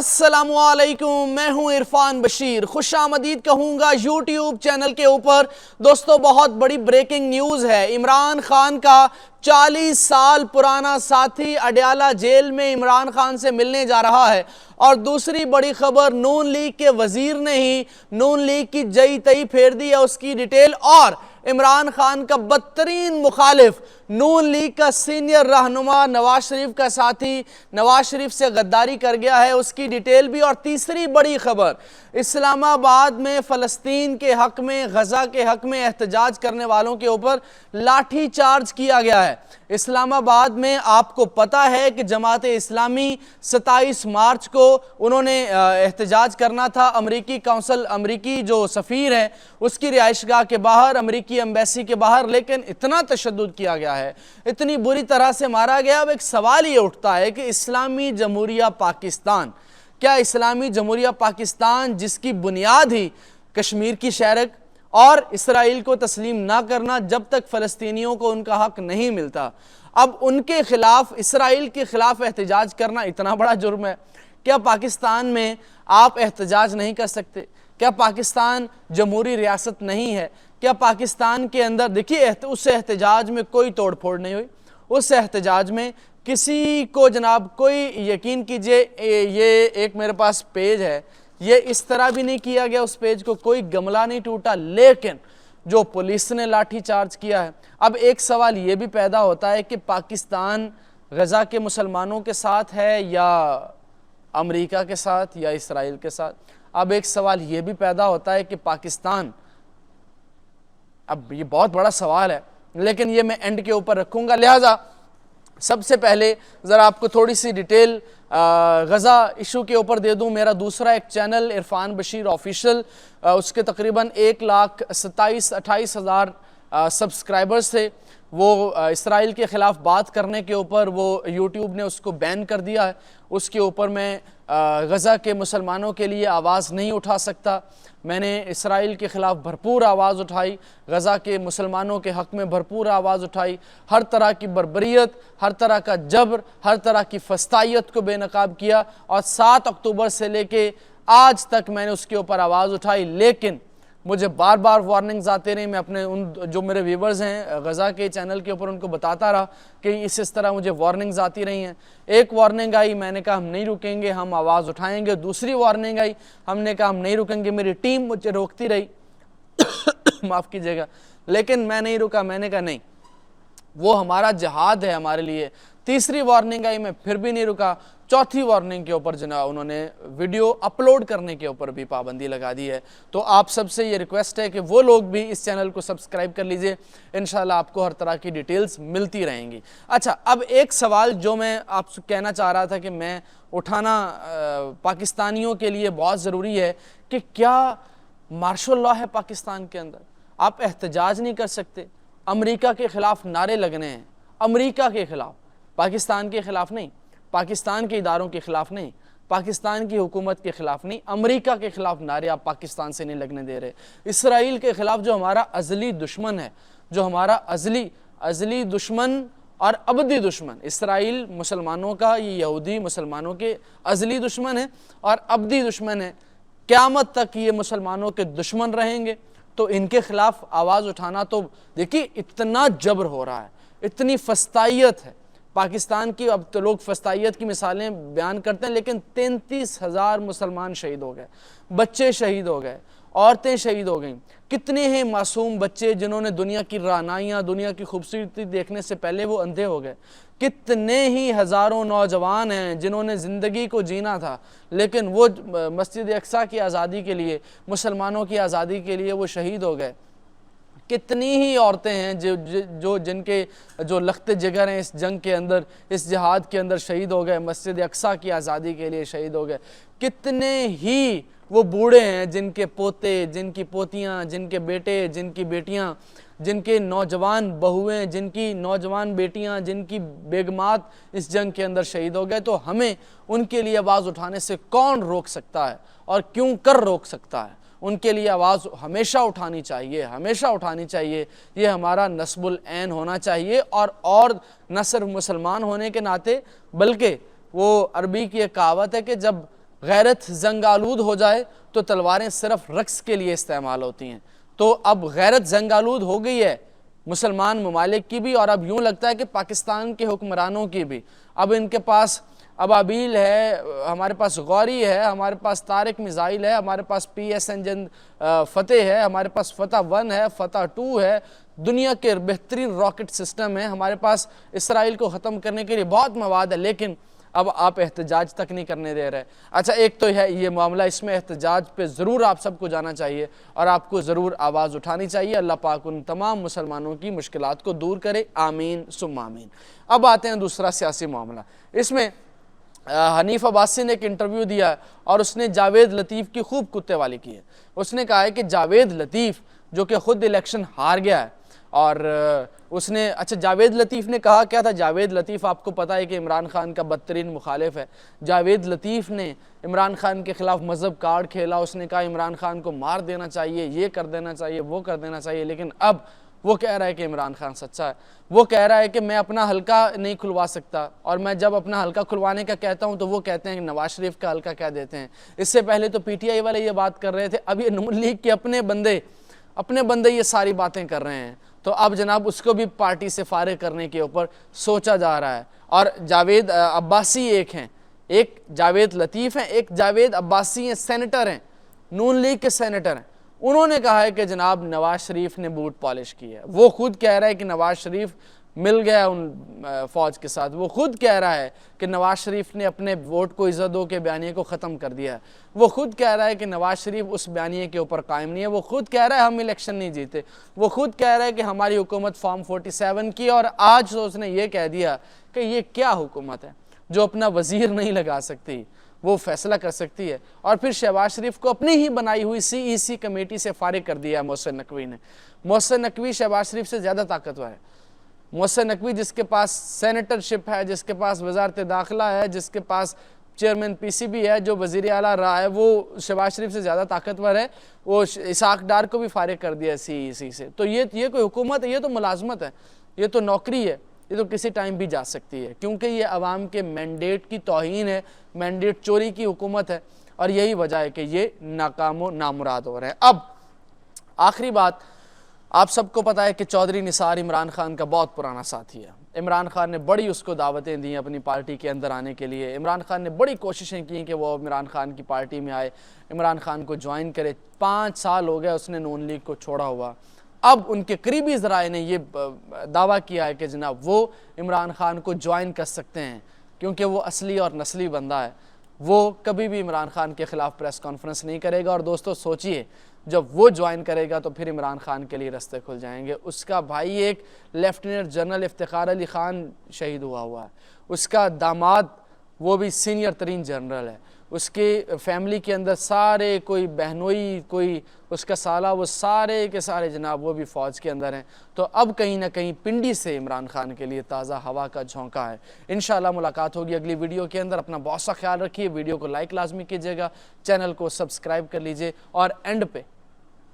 अस्सलामुअलैकुम, मैं हूं इरफान बशीर। खुशामदीद कहूंगा यूट्यूब चैनल के ऊपर। दोस्तों, बहुत बड़ी ब्रेकिंग न्यूज़ है। इमरान खान का 40 साल पुराना साथी अडयाला जेल में इमरान खान से मिलने जा रहा है। और दूसरी बड़ी खबर, नून लीग के वजीर ने ही नून लीग की जई तई फेर दी है, उसकी डिटेल। और इमरान खान का बदतरीन मुखालिफ, नून लीग का सीनियर रहनुमा, नवाज शरीफ का साथी, नवाज शरीफ से गद्दारी कर गया है, उसकी डिटेल भी। और तीसरी बड़ी खबर, इस्लामाबाद में फ़लस्तीन के हक में, गजा के हक में एहतजाज करने वालों के ऊपर लाठी चार्ज किया गया है। इस्लामाबाद में आपको पता है कि जमात इस्लामी 27 मार्च को उन्होंने एहतजाज करना था अमरीकी काउंसिल, अमरीकी जो सफ़ीर है उसकी रिहाइशगाह के बाहर, अमरीकी एम्बेसी के बाहर। लेकिन इतना तशद्दुद किया गया है, इतनी बुरी तरह से मारा गया। अब एक सवाल ये उठता है कि इस्लामी जमहूरिया पाकिस्तान, क्या इस्लामी जमहूरिया पाकिस्तान, जिसकी बुनियाद ही कश्मीर की शरक और इसराइल को तस्लीम ना करना, जब तक फ़लस्तीनियों को उनका हक नहीं मिलता, अब उनके खिलाफ, इसराइल के खिलाफ एहतजाज करना इतना बड़ा जुर्म है? क्या पाकिस्तान में आप एहतजाज नहीं कर सकते? क्या पाकिस्तान जमहूरी रियासत नहीं है? क्या पाकिस्तान के अंदर, देखिए, उस एहतजाज में कोई तोड़ फोड़ नहीं हुई। उस एहतजाज में किसी को, जनाब, कोई यकीन कीजिए, ये एक मेरे पास पेज है, ये इस तरह भी नहीं किया गया, उस पेज को कोई गमला नहीं टूटा, लेकिन जो पुलिस ने लाठी चार्ज किया है। अब एक सवाल ये भी पैदा होता है कि पाकिस्तान गजा के मुसलमानों के साथ है या अमेरिका के साथ या इसराइल के साथ। अब एक सवाल ये भी पैदा होता है कि पाकिस्तान, अब ये बहुत बड़ा सवाल है, लेकिन ये मैं एंड के ऊपर रखूंगा। लिहाजा सबसे पहले ज़रा आपको थोड़ी सी डिटेल गज़ा इशू के ऊपर दे दूं। मेरा दूसरा एक चैनल इरफान बशीर ऑफिशियल, उसके तकरीबन 1,27,28,000 सब्सक्राइबर्स थे। वो इसराइल के ख़िलाफ़ बात करने के ऊपर वो यूट्यूब ने उसको बैन कर दिया है। उसके ऊपर मैं गज़ा के मुसलमानों के लिए आवाज़ नहीं उठा सकता। मैंने इसराइल के ख़िलाफ़ भरपूर आवाज़ उठाई, गज़ा के मुसलमानों के हक़ में भरपूर आवाज़ उठाई। हर तरह की बर्बरियत, हर तरह का जबर, हर तरह की फस्तायत को बेनकाब किया। और 7 अक्टूबर से लेके आज तक मैंने उसके ऊपर आवाज़ उठाई। लेकिन मुझे बार बार वार्निंग्स आते रही। मैं अपने उन जो मेरे व्यूवर्स हैं गज़ा के चैनल के ऊपर, उनको बताता रहा कि इस तरह मुझे वार्निंग्स आती रही हैं। एक वार्निंग आई, मैंने कहा हम नहीं रुकेंगे, हम आवाज़ उठाएंगे। दूसरी वार्निंग आई, हमने कहा हम नहीं रुकेंगे। मेरी टीम मुझे रोकती रही माफ़ कीजिएगा, लेकिन मैं नहीं रुका। मैंने कहा नहीं, वो हमारा जिहाद है हमारे लिए। तीसरी वार्निंग आई, मैं फिर भी नहीं रुका। चौथी वार्निंग के ऊपर जनाब उन्होंने वीडियो अपलोड करने के ऊपर भी पाबंदी लगा दी है। तो आप सबसे ये रिक्वेस्ट है कि वो लोग भी इस चैनल को सब्सक्राइब कर लीजिए। इंशाल्लाह आपको हर तरह की डिटेल्स मिलती रहेंगी। अच्छा, अब एक सवाल जो मैं आपसे कहना चाह रहा था कि मैं उठाना पाकिस्तानियों के लिए बहुत ज़रूरी है कि क्या मार्शल लॉ है पाकिस्तान के अंदर? आप एहतजाज नहीं कर सकते, अमेरिका के ख़िलाफ़ नारे लगने हैं, अमेरिका के ख़िलाफ़, पाकिस्तान के ख़िलाफ़ नहीं, पाकिस्तान के इदारों के ख़िलाफ़ नहीं, पाकिस्तान की हुकूमत के ख़िलाफ़ नहीं, अमेरिका के ख़िलाफ़ नारे आप पाकिस्तान से नहीं लगने दे रहे। इसराइल के ख़िलाफ़, जो हमारा अज़ली दुश्मन है, जो हमारा अज़ली दुश्मन और अबदी दुश्मन, इसराइल मुसलमानों का, ये यहूदी मुसलमानों के अज़ली दुश्मन है और अबदी दुश्मन है। क़यामत तक ये मुसलमानों के दुश्मन रहेंगे। तो इनके ख़िलाफ़ आवाज़ उठाना, तो देखिए इतना जबर हो रहा है, इतनी फस्तायत है पाकिस्तान की। अब तो लोग फस्तायत की मिसालें बयान करते हैं, लेकिन 33,000 मुसलमान शहीद हो गए, बच्चे शहीद हो गए, औरतें शहीद हो गईं। कितने हैं मासूम बच्चे जिन्होंने दुनिया की रानाइयाँ, दुनिया की खूबसूरती देखने से पहले वो अंधे हो गए। कितने ही हज़ारों नौजवान हैं जिन्होंने ज़िंदगी को जीना था, लेकिन वो मस्जिद अक्सा की आज़ादी के लिए, मुसलमानों की आज़ादी के लिए वो शहीद हो गए। कितनी ही औरतें हैं जो जिनके जो लख्ते जिगर हैं इस जंग के अंदर, इस जिहाद के अंदर शहीद हो गए, मस्जिद अक्सा की आज़ादी के लिए शहीद हो गए। कितने ही वो बूढ़े हैं जिनके पोते, जिनकी पोतियाँ, जिनके बेटे, जिनकी बेटियाँ, जिनके नौजवान बहुएँ, जिनकी नौजवान बेटियाँ, जिनकी बेगमात इस जंग के अंदर शहीद हो गए। तो हमें उनके लिए आवाज़ उठाने से कौन रोक सकता है और क्यों कर रोक सकता है? उनके लिए आवाज़ हमेशा उठानी चाहिए, हमेशा उठानी चाहिए। ये हमारा नस्बुल ऐन होना चाहिए। और न सिर्फ मुसलमान होने के नाते, बल्कि वो अरबी की एक कहावत है कि जब गैरत जंग आलूद हो जाए तो तलवारें सिर्फ रक्स के लिए इस्तेमाल होती हैं। तो अब गैरत जंग आलूद हो गई है मुसलमान ममालिक की भी, और अब यूँ लगता है कि पाकिस्तान के हुक्मरानों की भी। अब इनके पास अबाबील है, हमारे पास गौरी है, हमारे पास तारिक मिसाइल है, हमारे पास PS इंजन फतेह है, हमारे पास फतह 1 है, फतह 2 है, दुनिया के बेहतरीन रॉकेट सिस्टम है, हमारे पास इसराइल को ख़त्म करने के लिए बहुत मवाद है, लेकिन अब आप एहतजाज तक नहीं करने दे रहे। अच्छा, एक तो है ये मामला, इसमें एहतजाज पे ज़रूर आप सबको जाना चाहिए और आपको ज़रूर आवाज़ उठानी चाहिए। अल्लाह पाक उन तमाम मुसलमानों की मुश्किलात को दूर करे, आमीन सुम्मा आमीन। अब आते हैं दूसरा सियासी मामला। इसमें हनीफ अब्बासी ने एक इंटरव्यू दिया है और उसने जावेद लतीफ़ की खूब कुत्तेवाली की है। उसने कहा है कि जावेद लतीफ़ जो कि ख़ुद इलेक्शन हार गया है, और उसने, अच्छा जावेद लतीफ़ ने कहा क्या था? जावेद लतीफ़ आपको पता है कि इमरान खान का बदतरीन मुखालिफ है। जावेद लतीफ़ ने इमरान खान के ख़िलाफ़ मज़हब कार्ड खेला, उसने कहा इमरान खान को मार देना चाहिए, ये कर देना चाहिए, वो कर देना चाहिए, लेकिन अब वो कह रहा है कि इमरान खान सच्चा है। वो कह रहा है कि मैं अपना हल्का नहीं खुलवा सकता, और मैं जब अपना हल्का खुलवाने का कहता हूं तो वो कहते हैं कि नवाज शरीफ का हल्का कह देते हैं। इससे पहले तो PTI वाले ये बात कर रहे थे, अब ये नून लीग के अपने बंदे ये सारी बातें कर रहे हैं। तो अब जनाब उसको भी पार्टी से फारिग करने के ऊपर सोचा जा रहा है। और जावेद अब्बासी एक हैं, एक जावेद लतीफ़ हैं, एक जावेद अब्बासी हैं, सेनेटर हैं, नून लीग के सेनेटर हैं। उन्होंने कहा है कि जनाब नवाज शरीफ ने बूट पॉलिश की है। वो खुद कह रहा है कि नवाज शरीफ मिल गया उन फौज के साथ। वो खुद कह रहा है कि नवाज शरीफ ने अपने वोट को इज़्ज़त दो के बयानिए को ख़त्म कर दिया है। वो खुद कह रहा है कि नवाज शरीफ उस बयानिए के ऊपर कायम नहीं है। वो खुद कह रहा है हम इलेक्शन नहीं जीते। वो खुद कह रहा है कि हमारी हुकूमत फॉर्म 47 की, और आज तो उसने ये कह दिया कि ये क्या हुकूमत है जो अपना वज़ीर नहीं लगा सकती, वो फैसला कर सकती है। और फिर शहबाज शरीफ को अपनी ही बनाई हुई CEC कमेटी से फारिग कर दिया मोहसिन नकवी ने। मोहसिन नकवी शहबाज शरीफ से ज़्यादा ताकतवर है। मोहसिन नकवी जिसके पास सेनेटरशिप है, जिसके पास वजारत दाखिला है, जिसके पास चेयरमैन PCB है, जो वज़ीर आला रहा है, वो शहबाज शरीफ से ज़्यादा ताकतवर है। वो इसाक डार को भी फारिग कर दिया CEC से। तो ये कोई हुकूमत है? ये तो मुलाजमत है, ये तो नौकरी है, ये तो किसी टाइम भी जा सकती है, क्योंकि ये अवाम के मैंडेट की तौहीन है, मैंडेट चोरी की हुकूमत है, और यही वजह है कि ये नाकाम व नामुराद हो रहे हैं। अब आखिरी बात, आप सबको पता है कि चौधरी निसार इमरान खान का बहुत पुराना साथी है। इमरान खान ने बड़ी उसको दावतें दी अपनी पार्टी के अंदर आने के लिए। इमरान खान ने बड़ी कोशिशें की कि वो इमरान खान की पार्टी में आए, इमरान खान को ज्वाइन करे। 5 साल हो गया उसने नून लीग को छोड़ा हुआ। अब उनके करीबी ज़राए ने ये दावा किया है कि जनाब वो इमरान खान को ज्वाइन कर सकते हैं, क्योंकि वो असली और नस्ली बंदा है। वो कभी भी इमरान खान के ख़िलाफ़ प्रेस कॉन्फ्रेंस नहीं करेगा। और दोस्तों सोचिए, जब वो ज्वाइन करेगा तो फिर इमरान खान के लिए रास्ते खुल जाएंगे। उसका भाई एक लेफ्टिनेंट जनरल इफ्तिखार अली ख़ान शहीद हुआ है, उसका दामाद वो भी सीनियर तरीन जनरल है, उसके फैमिली के अंदर सारे, कोई बहनोई, कोई उसका साला, वो सारे के सारे जनाब वो भी फ़ौज के अंदर हैं। तो अब कहीं ना कहीं पिंडी से इमरान खान के लिए ताज़ा हवा का झोंका है। इंशाल्लाह मुलाकात होगी अगली वीडियो के अंदर। अपना बहुत सा ख्याल रखिए, वीडियो को लाइक लाजमी कीजिएगा, चैनल को सब्सक्राइब कर लीजिए, और एंड पे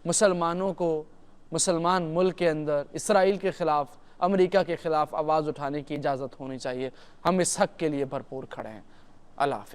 मुसलमानों को मुसलमान मुल्क के अंदर इसराइल के ख़िलाफ़, अमेरिका के ख़िलाफ़ आवाज़ उठाने की इजाज़त होनी चाहिए। हम इस हक़ के लिए भरपूर खड़े हैं। अल्लाह हाफ़िज़।